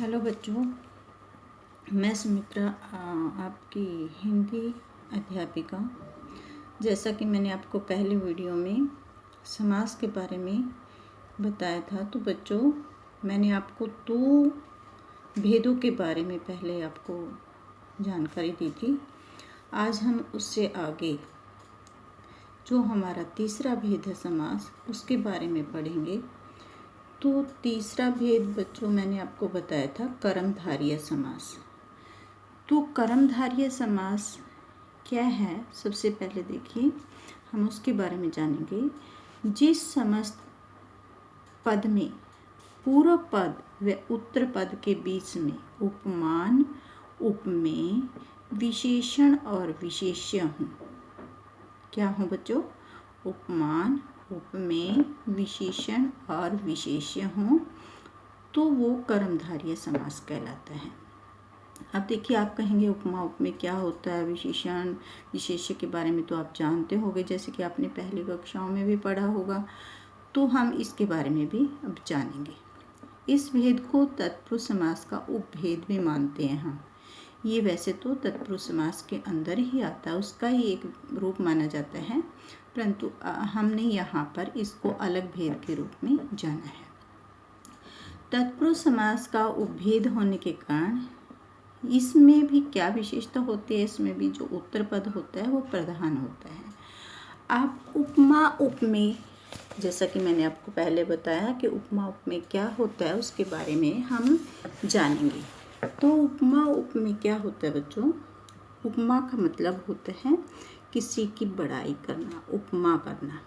Hello बच्चों, मैं सुमित्रा आपकी हिंदी अध्यापिका। जैसा कि मैंने आपको पहले वीडियो में समास के बारे में बताया था, तो बच्चों मैंने आपको दो भेदों के बारे में पहले आपको जानकारी दी थी। आज हम उससे आगे जो हमारा तीसरा भेद है समास, उसके बारे में पढ़ेंगे। तो तीसरा भेद बच्चों मैंने आपको बताया था कर्मधारय समास। तो कर्मधारय समास क्या है, सबसे पहले देखिए हम उसके बारे में जानेंगे। जिस समस्त पद में पूर्व पद व उत्तर पद के बीच में उपमान, उपमेय, विशेषण और विशेष्य हों। क्या हो बच्चों? उपमान, उपमेय, विशेषण और विशेष्य हों तो वो कर्मधारय समास कहलाता है। अब देखिए, आप कहेंगे उपमा उपमेय क्या होता है, विशेषण विशेष्य के बारे में तो आप जानते होंगे, जैसे कि आपने पहली कक्षाओं में भी पढ़ा होगा। तो हम इसके बारे में भी अब जानेंगे। इस भेद को तत्पुरुष समास का उपभेद भी मानते हैं हम। ये वैसे तो तत्पुरुष समास के अंदर ही आता है, उसका ही एक रूप माना जाता है, परंतु हमने यहाँ पर इसको अलग भेद के रूप में जाना है। तत्पुरुष समास का उपभेद होने के कारण इसमें भी क्या विशेषता होती है, इसमें भी जो उत्तर पद होता है वो प्रधान होता है। आप उपमा उपमेय, जैसा कि मैंने आपको पहले बताया कि उपमा उपमेय क्या होता है, उसके बारे में हम जानेंगे। तो उपमा उपमेय क्या होता है बच्चों? उपमा का मतलब होता है किसी की बड़ाई करना, उपमा करना।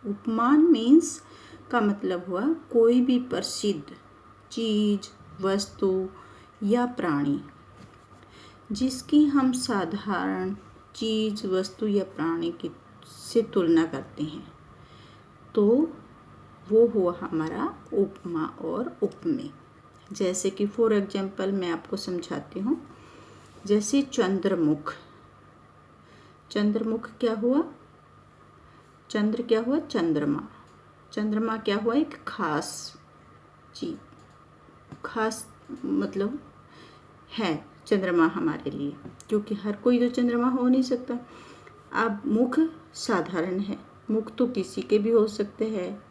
उपमान मीन्स का मतलब हुआ कोई भी प्रसिद्ध चीज, वस्तु या प्राणी जिसकी हम साधारण चीज, वस्तु या प्राणी की से तुलना करते हैं, तो वो हुआ हमारा उपमा और उपमेय। जैसे कि फॉर एग्जाम्पल मैं आपको समझाती हूँ। जैसे चंद्रमुख, चंद्रमुख क्या हुआ? चंद्र क्या हुआ? चंद्रमा। चंद्रमा क्या हुआ? एक खास चीज, खास मतलब है चंद्रमा हमारे लिए, क्योंकि हर कोई तो चंद्रमा हो नहीं सकता। अब मुख साधारण है, मुख तो किसी के भी हो सकते हैं,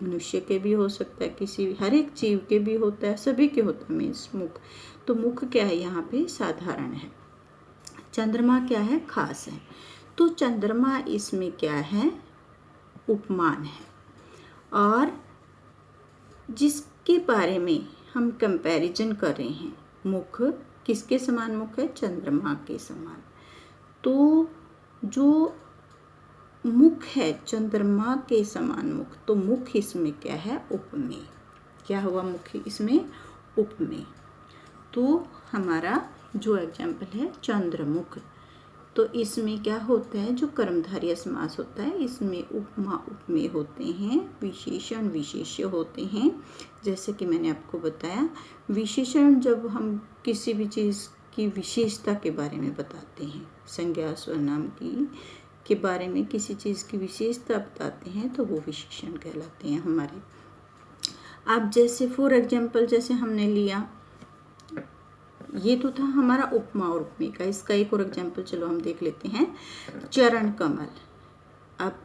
मनुष्य के भी हो सकता है, किसी हर एक जीव के भी होता है, सभी के होता है मीन्स मुख। तो मुख क्या है यहाँ पे? साधारण है। चंद्रमा क्या है? खास है। तो चंद्रमा इसमें क्या है? उपमान है। और जिसके बारे में हम कंपैरिजन कर रहे हैं, मुख किसके समान मुख है? चंद्रमा के समान। तो जो मुख है चंद्रमा के समान मुख, तो मुख इसमें क्या है? उपमेय। क्या हुआ? मुख इसमें उपमेय। तो हमारा जो एग्जाम्पल है चंद्रमुख, तो इसमें क्या होता है? जो कर्मधारय समास होता है, इसमें उपमा उपमेय होते हैं, विशेषण विशेष्य होते हैं। जैसे कि मैंने आपको बताया, विशेषण जब हम किसी भी चीज़ की विशेषता के बारे में बताते हैं, संज्ञा सर्वनाम की के बारे में किसी चीज़ की विशेषता बताते हैं, तो वो विशेषण कहलाते हैं हमारे। अब जैसे फॉर एग्जाम्पल, जैसे हमने लिया, ये तो था हमारा उपमा और उपमेय का। इसका एक और एग्जाम्पल चलो हम देख लेते हैं। चरण कमल। अब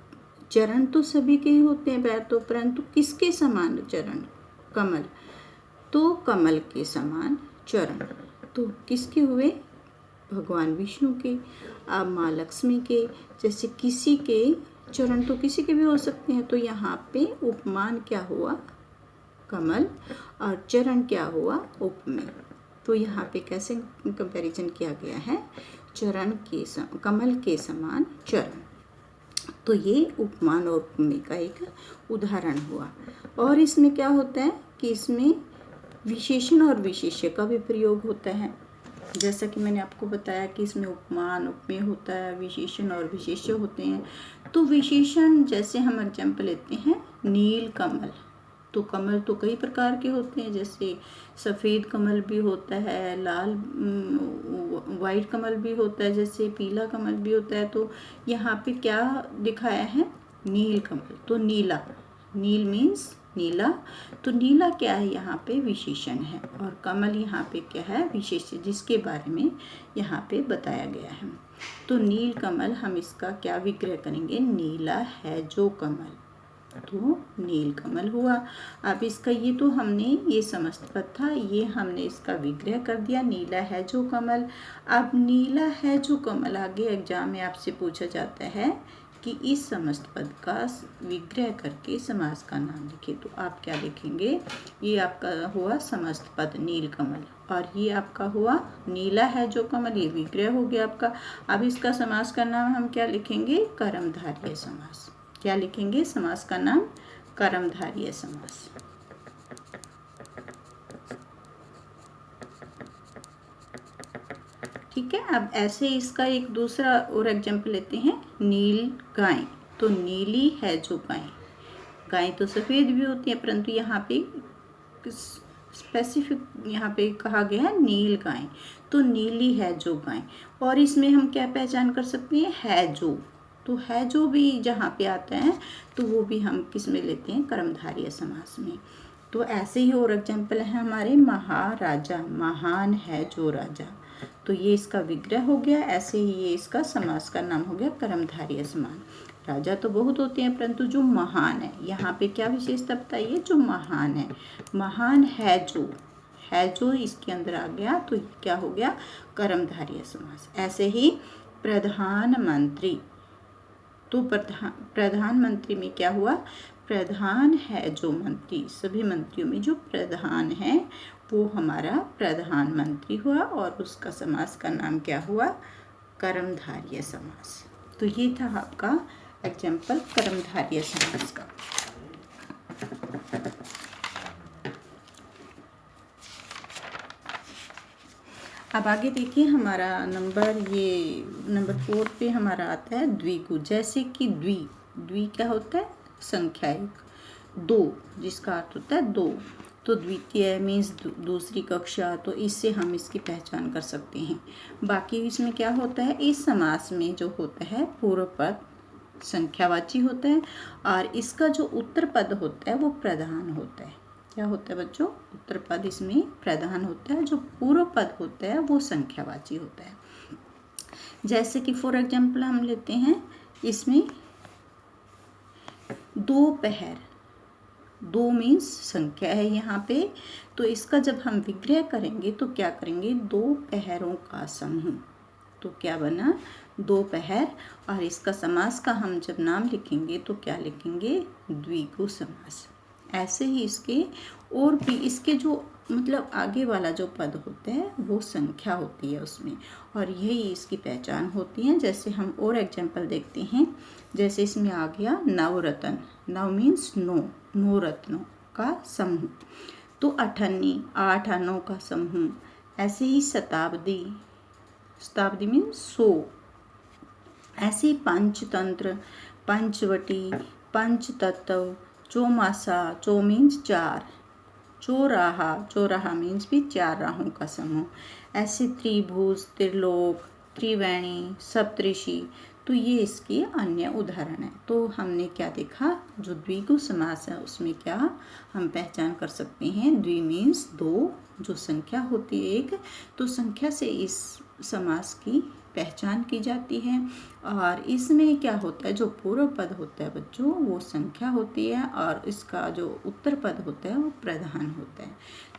चरण तो सभी के ही होते हैं पैर, तो परंतु किसके समान चरण? कमल। तो कमल के समान चरण तो किसके हुए? भगवान विष्णु के। अब माँ लक्ष्मी के। जैसे किसी के चरण तो किसी के भी हो सकते हैं, तो यहाँ पे उपमान क्या हुआ? कमल, और चरण क्या हुआ? उपमेय। तो यहाँ पे कैसे कंपैरिजन किया गया है? चरण के कमल के समान चरण। तो ये उपमान और उपमेय का एक उदाहरण हुआ। और इसमें क्या होता है कि इसमें विशेषण और विशेष्य का भी प्रयोग होता है। जैसा कि मैंने आपको बताया कि इसमें उपमान उपमेय होता है, विशेषण और विशेष्य होते हैं। तो विशेषण जैसे हम एग्जाम्पल लेते हैं, नील कमल। तो कमल तो कई प्रकार के होते हैं, जैसे सफ़ेद कमल भी होता है, लाल वाइट कमल भी होता है, जैसे पीला कमल भी होता है। तो यहाँ पे क्या दिखाया है? नील कमल। तो नीला, नील मीन्स नीला। तो नीला क्या है, यहाँ पे विशेषण है, और कमल यहाँ पे क्या है, विशेषण, जिसके बारे में यहाँ पे बताया गया है। तो नील कमल, हम इसका क्या विग्रह करेंगे, नीला है जो कमल, तो नील कमल हुआ। अब इसका ये तो हमने ये समस्त पद था, ये हमने इसका विग्रह कर दिया, नीला है जो कमल। अब नीला है जो कमल आगे एग्जाम में आपसे पूछा जाता है कि इस समस्त पद का विग्रह करके समास का नाम लिखे। तो आप क्या लिखेंगे, ये आपका हुआ समस्त पद नील कमल, और ये आपका हुआ नीला है जो कमल, ये विग्रह हो गया आपका। अब इसका समास का नाम हम क्या लिखेंगे, कर्मधारय समास। क्या लिखेंगे, समास का नाम कर्मधारय समास। ठीक है। अब ऐसे इसका एक दूसरा और एग्जाम्पल लेते हैं, नील गाय। तो नीली है जो गाय, गाय तो सफ़ेद भी होती है, परंतु यहाँ पे स्पेसिफिक यहाँ पे कहा गया है नील गाय, तो नीली है जो गाय। और इसमें हम क्या पहचान कर सकते हैं, है जो। तो है जो भी जहाँ पे आता है तो वो भी हम किस में लेते हैं, कर्मधारय समास में। तो ऐसे ही और एग्जाम्पल है हमारे, महाराजा, महान है जो राजा, तो ये इसका विग्रह हो गया। ऐसे ही ये इसका समास का नाम हो गया कर्मधारय समास। राजा तो बहुत होते हैं, परंतु जो महान है, यहाँ पे क्या विशेषता बताइए, जो महान है, महान है जो इसके अंदर आ गया, तो क्या हो गया, कर्मधारय समास। ऐसे ही प्रधानमंत्री, तो प्रधानमंत्री में क्या हुआ, प्रधान है जो मंत्री, सभी मंत्रियों में जो प्रधान है वो हमारा प्रधानमंत्री हुआ, और उसका समास का नाम क्या हुआ, कर्मधारय समास। तो ये था आपका एग्जाम्पल कर्मधारय समास का। अब आगे देखिए, हमारा नंबर 4 पे हमारा आता है द्विगु। जैसे कि द्वि क्या होता है, संख्या एक, दो जिसका अर्थ होता है दो, तो द्वितीय मीन्स दूसरी कक्षा, तो इससे हम इसकी पहचान कर सकते हैं। बाकी इसमें क्या होता है, इस समास में जो होता है पूर्व पद संख्यावाची होता है, और इसका जो उत्तर पद होता है वो प्रधान होता है। क्या होता है बच्चों, उत्तर पद इसमें प्रधान होता है, जो पूर्व पद होता है वो संख्यावाची होता है। जैसे कि फॉर एग्जाम्पल हम लेते हैं, इसमें दोपहर, दो मीन्स संख्या है यहाँ पे, तो इसका जब हम विग्रह करेंगे तो क्या करेंगे, दो पहरों का समूह, तो क्या बना, दोपहर। और इसका समास का हम जब नाम लिखेंगे तो क्या लिखेंगे, द्विगु समास। ऐसे ही इसके और भी, इसके जो मतलब आगे वाला जो पद होता है वो संख्या होती है उसमें, और यही इसकी पहचान होती है। जैसे हम और एग्जाम्पल देखते हैं, जैसे इसमें आ गया नवरत्न, नव मीन्स नौ रत्नों का समूह, तो अठन्नी, 8 आनों का समूह। ऐसे ही शताब्दी मीन्स 100। ऐसे ही पंचतंत्र, पंचवटी, पंचतत्व, चौमासा, चौ मीन्स 4, चौराहा मीन्स भी 4 राहों का समूह। ऐसे त्रिभुज, त्रिलोक, त्रिवेणी, सप्तऋषि, तो ये इसके अन्य उदाहरण हैं। तो हमने क्या देखा, जो द्विगु समास है उसमें क्या हम पहचान कर सकते हैं, द्वि मीन्स 2, जो संख्या होती है एक, तो संख्या से इस समास की पहचान की जाती है। और इसमें क्या होता है, जो पूर्व पद होता है बच्चों वो संख्या होती है, और इसका जो उत्तर पद होता है वो प्रधान होता है।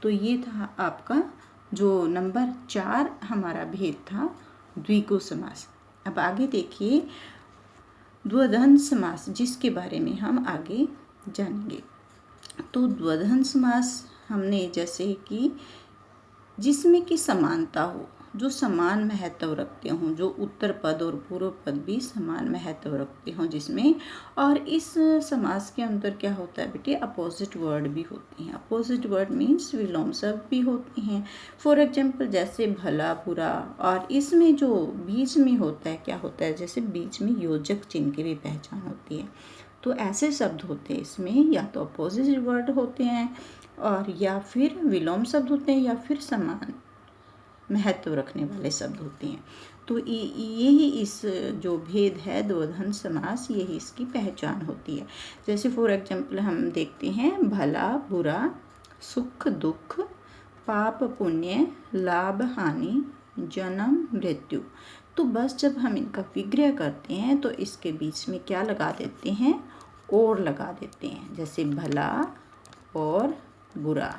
तो ये था आपका जो नंबर 4 हमारा भेद था, द्विगु समास। अब आगे देखिए द्वंद्व समास, जिसके बारे में हम आगे जानेंगे। तो द्वंद्व समास हमने जैसे कि जिसमें कि समानता हो, जो समान महत्व रखते हों, जो उत्तर पद और पूर्व पद भी समान महत्व रखते हों जिसमें। और इस समास के अंदर क्या होता है बेटे, अपोजिट वर्ड भी होती हैं। अपोजिट वर्ड मीन्स विलोम शब्द भी होते हैं। फॉर एग्जाम्पल जैसे भला बुरा, और इसमें जो बीच में होता है क्या होता है, जैसे बीच में योजक चिन्ह की भी पहचान होती है। तो ऐसे शब्द होते हैं इसमें, या तो अपोजिट वर्ड होते हैं, और या फिर विलोम शब्द होते हैं, या फिर समान महत्व रखने वाले शब्द होते हैं। तो यही इस जो भेद है द्वंद्व समास, यही इसकी पहचान होती है। जैसे फॉर एग्जाम्पल हम देखते हैं भला बुरा, सुख दुख, पाप पुण्य, लाभ हानि, जन्म मृत्यु। तो बस जब हम इनका विग्रह करते हैं तो इसके बीच में क्या लगा देते हैं, और लगा देते हैं। जैसे भला और बुरा,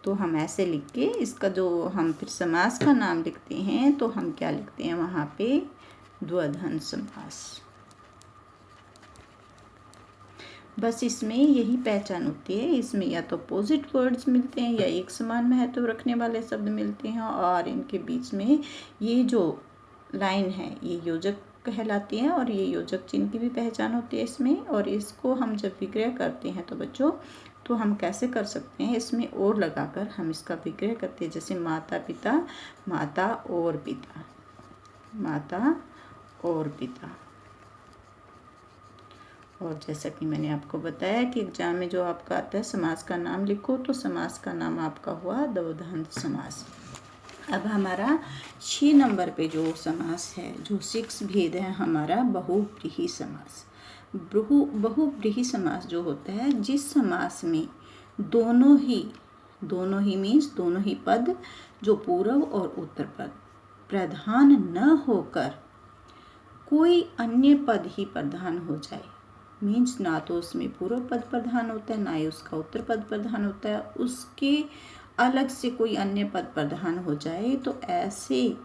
तो हम ऐसे लिख के इसका जो हम फिर समास का नाम लिखते हैं तो हम क्या लिखते हैं वहाँ पे, द्वंद्व समास। बस इसमें यही पहचान होती है, इसमें या तो अपोजिट वर्ड्स मिलते हैं या एक समान महत्व रखने वाले शब्द मिलते हैं, और इनके बीच में ये जो लाइन है ये योजक कहलाती है, और ये योजक चिन्ह की भी पहचान होती है इसमें। और इसको हम जब विग्रह करते हैं तो बच्चों, तो हम कैसे कर सकते हैं, इसमें और लगाकर हम इसका विग्रह करते हैं। जैसे माता पिता, माता और पिता, माता और पिता। और जैसा कि मैंने आपको बताया कि एग्जाम में जो आपका आता है समास का नाम लिखो, तो समास का नाम आपका हुआ द्वंद्व समास। अब हमारा 6 नंबर पे जो समास है, जो 6 भेद है हमारा, बहुव्रीहि समास। बहुव्रीहि समास जो होता है, जिस समास में दोनों ही मीन्स दोनों ही पद जो पूर्व और उत्तर पद प्रधान न होकर कोई अन्य पद ही प्रधान हो जाए, मीन्स ना तो उसमें पूर्व पद प्रधान होता है ना ही उसका उत्तर पद प्रधान होता है, उसके अलग से कोई अन्य पद प्रधान हो जाए, तो ऐसे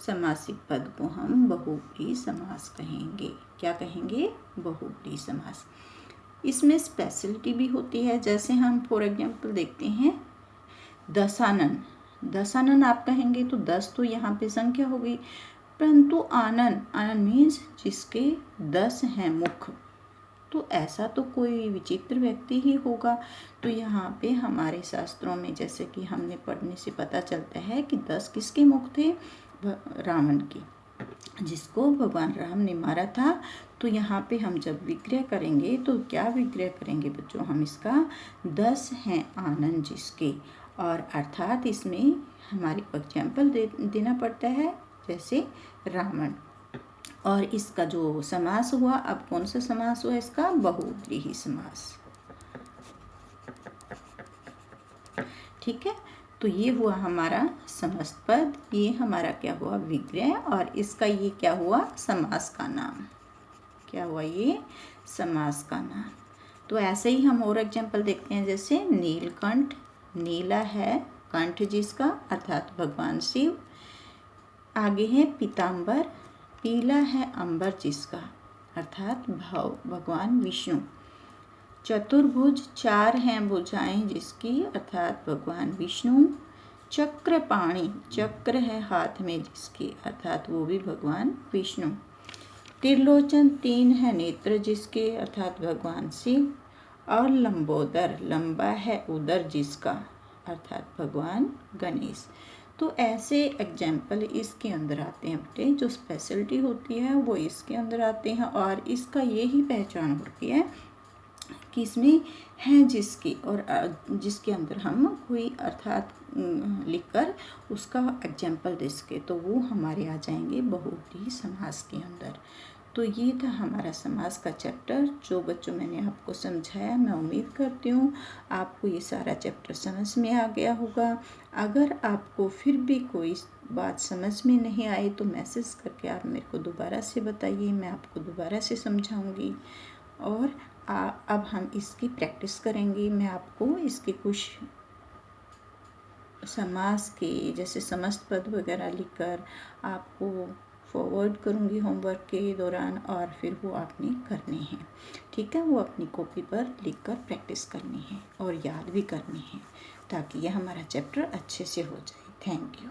समासिक पद को हम बहुव्रीहि समास कहेंगे। क्या कहेंगे, बहुव्रीहि समास। इसमें स्पेशलिटी भी होती है। जैसे हम फॉर एग्जाम्पल देखते हैं दशानन, दशानन आप कहेंगे तो 10 तो यहाँ पे संख्या हो गई, परंतु आनन, आनन मीन्स जिसके 10 हैं मुख, तो ऐसा तो कोई विचित्र व्यक्ति ही होगा। तो यहाँ पे हमारे शास्त्रों में जैसे कि हमने पढ़ने से पता चलता है कि 10 किसके मुख थे, रावण के, जिसको भगवान राम ने मारा था। तो यहाँ पे हम जब विग्रह करेंगे तो क्या विग्रह करेंगे बच्चों, हम इसका 10 हैं आनंद जिसके, और अर्थात इसमें हमारी एग्जाम्पल देना पड़ता है, जैसे रावण। और इसका जो समास हुआ, अब कौन सा समास हुआ इसका, बहुव्रीहि समास। ठीक है, तो ये हुआ हमारा समस्त पद, ये हमारा क्या हुआ, विग्रह, और इसका ये क्या हुआ, समास का नाम। क्या हुआ, ये समास का नाम। तो ऐसे ही हम और एग्जाम्पल देखते हैं। जैसे नीलकंठ, नीला है कंठ जिसका, अर्थात भगवान शिव। आगे है पीताम्बर, पीला है अंबर जिसका, अर्थात भगवान विष्णु। चतुर्भुज, 4 हैं भुजाएं जिसकी, अर्थात भगवान विष्णु। चक्रपाणि, चक्र है हाथ में जिसके, अर्थात वो भी भगवान विष्णु। त्रिलोचन, 3 है नेत्र जिसके, अर्थात भगवान शिव। और लंबोदर, लंबा है उदर जिसका, अर्थात भगवान गणेश। तो ऐसे एग्जाम्पल इसके अंदर आते हैं बेटे, जो स्पेशलिटी होती है वो इसके अंदर आते हैं, और इसका यही पहचान होती है कि इसमें है जिसकी, और जिसके अंदर हम कोई अर्थात लिखकर उसका एग्जाम्पल दे सके, तो वो हमारे आ जाएंगे बहुव्रीहि समास के अंदर। तो ये था हमारा समास का चैप्टर, जो बच्चों मैंने आपको समझाया। मैं उम्मीद करती हूँ आपको ये सारा चैप्टर समझ में आ गया होगा। अगर आपको फिर भी कोई बात समझ में नहीं आई तो मैसेज करके आप मेरे को दोबारा से बताइए, मैं आपको दोबारा से समझाऊंगी। और अब हम इसकी प्रैक्टिस करेंगे। मैं आपको इसके कुछ समास के जैसे समस्त पद वगैरह लिखकर आपको फॉरवर्ड करूँगी होमवर्क के दौरान, और फिर वो आपने करने हैं। ठीक है, वो अपनी कॉपी पर लिखकर प्रैक्टिस करनी है और याद भी करनी है, ताकि यह हमारा चैप्टर अच्छे से हो जाए। Thank you.